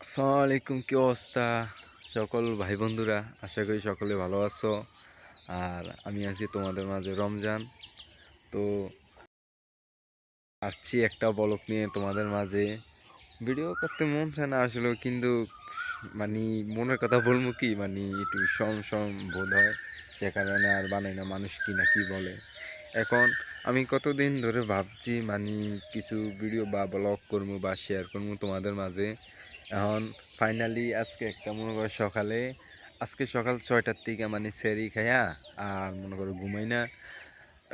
আসসালামু আলাইকুম, কি অবস্থা সকল ভাই বন্ধুরা? আশা করি সকলে ভালো আছো। আর আমি আছি তোমাদের মাঝে রমজান। তো আসছি একটা বলক নিয়ে তোমাদের মাঝে। ভিডিও করতে মন চায় না আসলে, কিন্তু মানে মনের কথা বলবো কি, মানে একটু শরম বোধ হয়, সে কারণে আর বানাই না। মানুষ কি না কি বলে। এখন আমি কতদিন ধরে ভাবছি মানে কিছু ভিডিও বা ব্লগ করবো বা শেয়ার করবো তোমাদের মাঝে। এখন ফাইনালি আজকে একটা মনে করো সকালে, আজকে সকাল 6টার থেকে মানে সেরি খাইয়া আর মনে করো ঘুমাই না,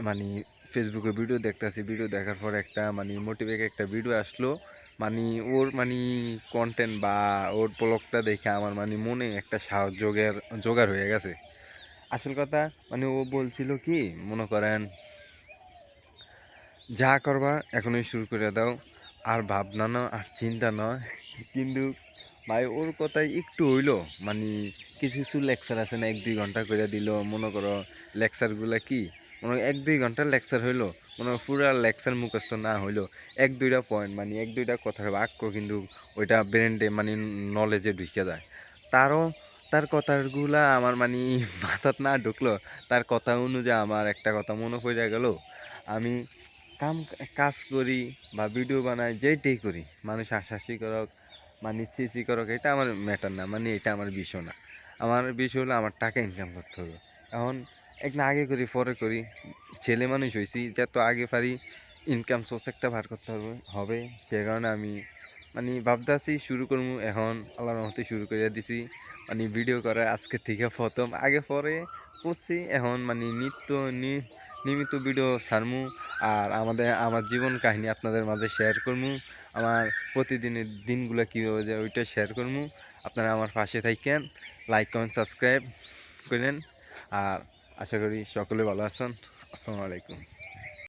মানে ফেসবুকে ভিডিও দেখতেছি। ভিডিও দেখার পর একটা মানে মোটিভেট একটা ভিডিও আসলো, মানে ওর মানে কন্টেন্ট বা ওর ব্লগটা দেখে আমার মানে মনে একটা সাহস জোগাড় হয়ে গেছে। আসল কথা মানে ও বলছিল কি, মনে করেন যা করবা এখনই শুরু করে দাও, আর ভাবনা না আর চিন্তা নয়। কিন্তু ভাই ওর কথাই একটু হইলো, মানে কিছু কিছু লেকচার আছে না, 1-2 ঘন্টা করে দিল। মনে করো লেকচারগুলো কি, মনে করো 1-2 ঘন্টার লেকচার হইলো, মনে করো পুরা লেকচার মুখস্থ না হইলো, 1-2টা পয়েন্ট মানে 1-2টা কথার বাক্য কিন্তু ওইটা ব্রেন্ডে মানে নলেজে ঢুকে যায়। তারও তার কথাগুলা আমার মানে মাথাত না ঢুকলো, তার কথা অনুযায়ী আমার একটা কথা মনে পড়ে গেল। আমি কাম কাজ করি বা ভিডিও বানাই, যেটাই করি, মানুষ হাসাহাসি করক মানে সিসি করক, এটা আমার ম্যাটার না, মানে এটা আমার বিষয় না। আমার বিষয় হলো আমার টাকা ইনকাম করতে হবে। এখন একদিন আগে করি পরে করি, ছেলে মানুষ হয়েছি, যত আগে পারি ইনকাম সোর্স একটা বার করতে হবে। সে কারণে আমি মানে ভাবতেছি শুরু করবো। এখন আল্লাহর রহমতে শুরু করে দিছি, মানে ভিডিও করা আজকে থেকে প্রথম। আগে পরে করছি, এখন মানে নিয়মিত ভিডিও ছাড়মু। আর আমার জীবন কাহিনী আপনাদের মাঝে শেয়ার করবো। আমার প্রতিদিনের দিনগুলো কীভাবে যায় ওইটা শেয়ার করবো। আপনারা আমার পাশে থাকেন, লাইক কমেন্ট সাবস্ক্রাইব করেন। আর আশা করি সকলে ভালো আছেন। আসসালামু আলাইকুম।